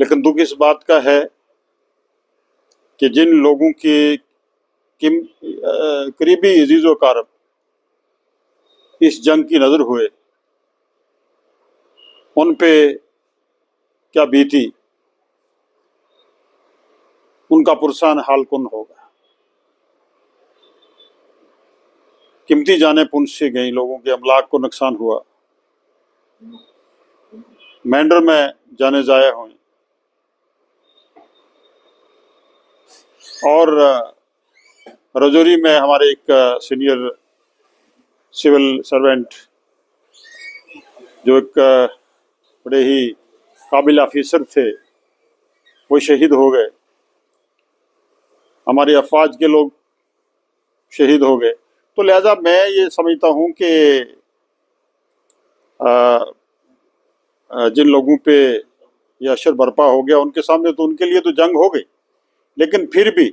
लेकिन दुख इस बात का है कि जिन लोगों के करीबी अजीज़ो कारब इस जंग की नज़र हुए, उन पे क्या बीती, उनका पुरसान हाल कौन होगा। कीमती जाने पुंछ से गई, लोगों के अमलाक को नुकसान हुआ, मैंडर में जाने जाया हुई, और रजौरी में हमारे एक सीनियर सिविल सर्वेंट जो एक बड़े ही काबिल ऑफिसर थे, वो शहीद हो गए। हमारे अफवाज के लोग शहीद हो गए। तो लिहाजा मैं ये समझता हूँ कि जिन लोगों पे ये असर बर्पा हो गया, उनके सामने तो उनके लिए तो जंग हो गई, लेकिन फिर भी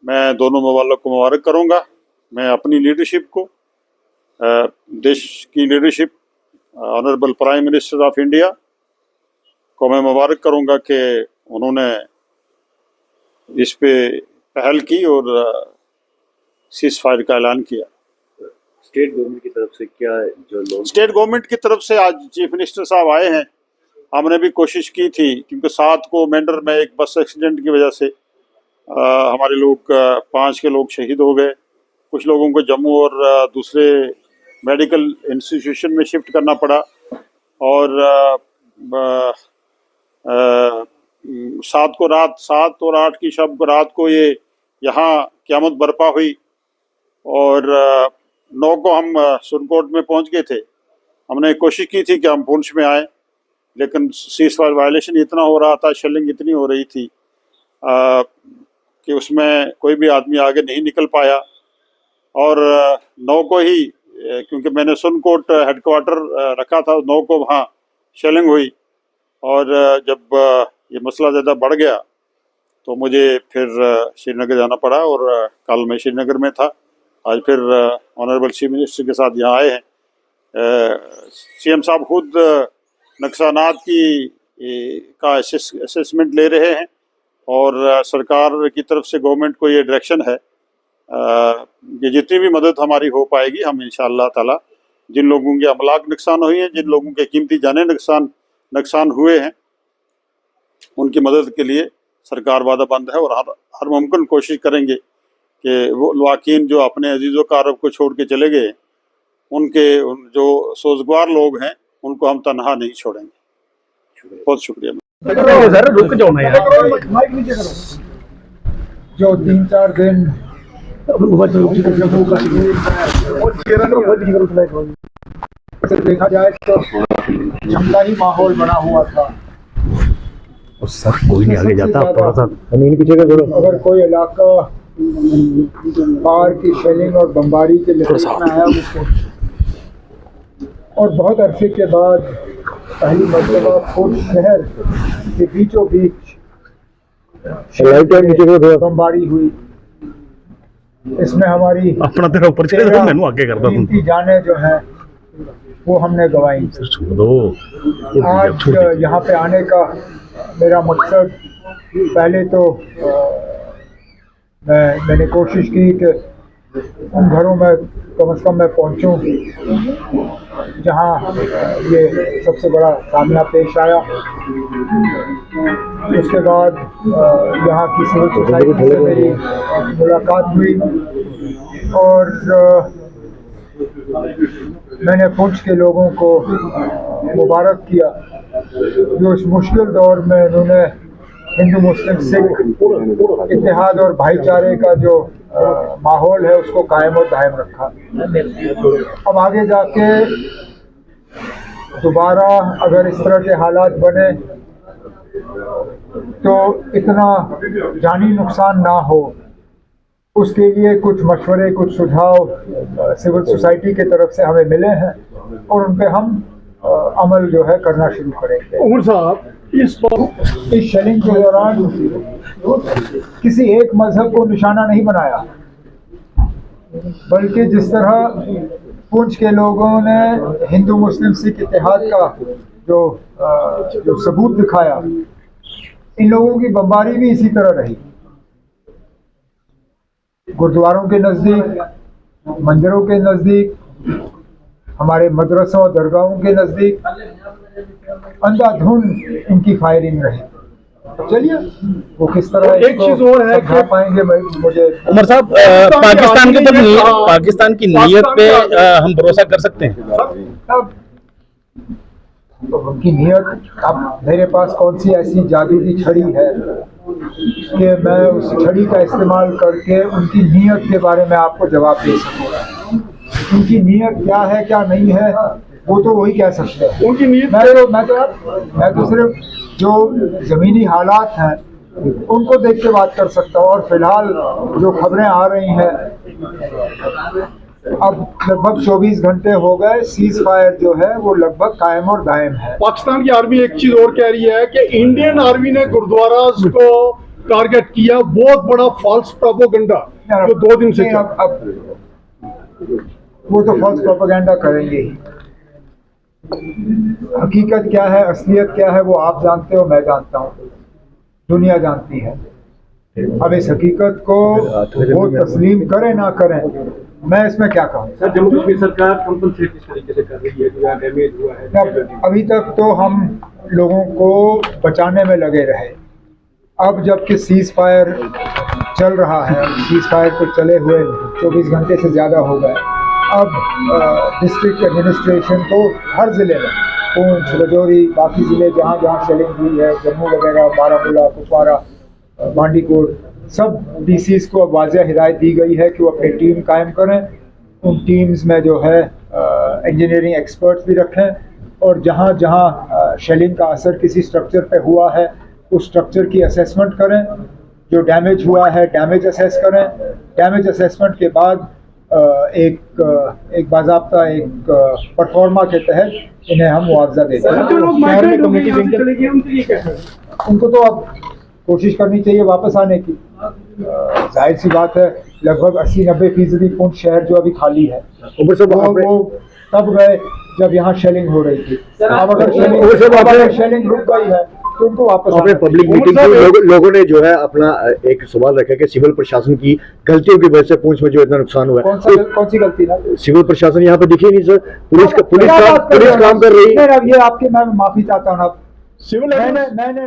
मैं दोनों ममालिक को मुबारक करूँगा। मैं अपनी लीडरशिप को, देश की leadership, honourable prime minister of India को मैं मुबारक करूँगा कि उन्होंने इस पे पहल की और सीज फायर का ऐलान किया। स्टेट गवर्नमेंट की तरफ से क्या जो लोग, स्टेट गवर्नमेंट की तरफ से आज चीफ मिनिस्टर साहब आए हैं। हमने भी कोशिश की थी, क्योंकि 7 को मेंढर में एक बस एक्सीडेंट की वजह से हमारे लोग 5 के लोग शहीद हो गए। कुछ लोगों को जम्मू और दूसरे मेडिकल इंस्टीट्यूशन में शिफ्ट करना पड़ा, और 7 को रात, 7 और 8 की शब को रात को ये यहाँ क़यामत बर्पा हुई, और 9 को हम सुरकोट में पहुँच गए थे। हमने कोशिश की थी कि हम पुंछ में आए, लेकिन सीज फायर वायलेशन इतना हो रहा था, शेलिंग इतनी हो रही थी कि उसमें कोई भी आदमी आगे नहीं निकल पाया। और 9 को ही, क्योंकि मैंने सुरकोट हेडक्वार्टर रखा था, 9 को वहाँ शेलिंग हुई, और जब ये मसला ज़्यादा बढ़ गया तो मुझे फिर श्रीनगर जाना पड़ा, और कल मैं श्रीनगर में था। आज फिर ऑनरेबल चीफ मिनिस्टर के साथ यहाँ आए हैं। सीएम साहब खुद नुकसानात का असेसमेंट ले रहे हैं, और सरकार की तरफ से गवर्नमेंट को ये डायरेक्शन है कि जितनी भी मदद हमारी हो पाएगी, हम इंशाअल्लाह ताला जिन लोगों के अमलाक नुकसान हुए हैं, जिन लोगों के कीमती जाने नुकसान हुए हैं, उनकी मदद के लिए सरकार वादाबंद है, और हर मुमकिन कोशिश करेंगे कि वो लवाकीन जो अपने अजीज़ो कारब को छोड़ के चले गए, उनके जो सोजगार लोग हैं, उनको हम तनहा नहीं छोड़ेंगे। बहुत शुक्रिया। रुक जाओ ना यार, जो 3-4 दिन देखा जाए तो जंगला ही माहौल बना हुआ था। सर कोई नहीं आगे जाता, आप थोड़ा सा पीछे का करो। अगर कोई इलाका बाढ़ की शेलिंग और बमबारी के लपेट में आया उसको, और बहुत अरसे के बाद पहली मरतबा पुंछ शहर के बीचों बीच बमबारी हुई। इसमें हमारी अपना तेरा ऊपर चले जाओ, मैंने आगे करता हूं। कीमती जाने जो है वो हमने गंवाई। आज यहाँ पे आने का मेरा मकसद, पहले तो मैंने कोशिश की कि उन घरों में कम से कम मैं पहुँचूँ जहाँ ये सबसे बड़ा सामना पेश आया। उसके बाद यहाँ की सिविल सोसाइटी से मेरी मुलाकात हुई, और मैंने पुंछ के लोगों को मुबारक किया जो इस मुश्किल दौर में उन्होंने हिंदू मुस्लिम सिख इत्तेहाद और भाईचारे का जो माहौल है उसको कायम और दायम रखा। अब आगे जाके दोबारा अगर इस तरह के हालात बने तो इतना जानी नुकसान ना हो, उसके लिए कुछ मशवरे, कुछ सुझाव सिविल सोसाइटी की तरफ से हमें मिले हैं, और उन पे हम अमल जो है करना शुरू करेंगे। उमर साहब, इस शेलिंग के दौरान किसी एक मजहब को निशाना नहीं बनाया, बल्कि जिस तरह पुंछ के लोगों ने हिंदू मुस्लिम सिख इत्तेहाद का जो सबूत दिखाया, इन लोगों की बमबारी भी इसी तरह रही। गुरुद्वारों के नज़दीक, मंदिरों के नज़दीक, हमारे मदरसों और दरगाहों के नज़दीक अंधाधुंध इनकी फायरिंग रही। चलिए वो किस तरह एक चीज और है कि पाएंगे मुझे उमर साहब, पाकिस्तान की पाकिस्तान की नीयत पे हम भरोसा कर सकते हैं? अब तो उनकी नीयत, अब मेरे पास कौन सी ऐसी जादू की छड़ी है कि मैं उस छड़ी का इस्तेमाल करके उनकी नीयत के बारे में आपको जवाब दे सकूँ। उनकी नीयत क्या है क्या नहीं है वो तो वही कह सकते हैं। उनकी नीयत मैं तो सिर्फ जो ज़मीनी हालात हैं उनको देख के बात कर सकता हूँ। और फिलहाल जो खबरें आ रही हैं, अब लगभग 24 घंटे हो गए, सीज फायर जो है वो लगभग कायम और दायम है। पाकिस्तान की आर्मी एक चीज और कह रही है कि इंडियन आर्मी ने गुरुद्वारा को टारगेट किया, बहुत बड़ा फॉल्स प्रोपेगेंडा जो 2 दिन से अब वो तो फॉल्स प्रोपेगेंडा करेंगे ही। हकीकत क्या है, असलियत क्या है वो आप जानते हो, मैं जानता हूँ, दुनिया जानती है। अब इस हकीकत को वो तस्लीम करें ना करें, मैं इसमें क्या कहूँ। सर, जम्मू कश्मीर सरकार कंपनसेट किस तरीके से कर रही है जो यहाँ डैमेज हुआ है? अभी तक तो हम लोगों को बचाने में लगे रहे। अब जबकि सीज फायर चल रहा है, सीज फायर को चले हुए 24 घंटे से ज़्यादा हो गए, अब डिस्ट्रिक्ट एडमिनिस्ट्रेशन को हर ज़िले में, पूंछ, राजौरी, बाकी ज़िले जहाँ जहाँ शेलिंग हुई है, जम्मू वगैरह, बारामूला, कुपवारा, बांडीकोट, सब डीसीज को अब वाज़ेह हिदायत दी गई है कि वो अपनी टीम कायम करें। उन टीम्स में जो है इंजीनियरिंग एक्सपर्ट्स भी रखें, और जहाँ जहाँ शेलिंग का असर किसी स्ट्रक्चर पे हुआ है उस स्ट्रक्चर की असेसमेंट करें। जो डैमेज हुआ है डैमेज असेस करें। डैमेज असेसमेंट के बाद एक बाज़ाब्ता एक परफॉर्मा के तहत इन्हें हम मुआवजा देते हैं। उनको तो अब कोशिश करनी चाहिए वापस आने की। जाहिर सी बात है, लगभग 80-90% पुंछ शहर जो अभी खाली है वो तब गए जब यहाँ शेलिंग हो रही थी। अब अगर शेलिंग रुक गई है तो उनको वापस अपने पब्लिक मीटिंग में लोगों ने जो है अपना एक सवाल रखा कि सिविल प्रशासन की गलतियों की वजह से पुंछ में जो इतना नुकसान हुआ है। कौन सी गलती ना? सिविल प्रशासन यहाँ पे दिखी नहीं सर। पुलिस काम कर रही है। ये आपके, मैं माफी चाहता हूँ ना। सिविल मैंने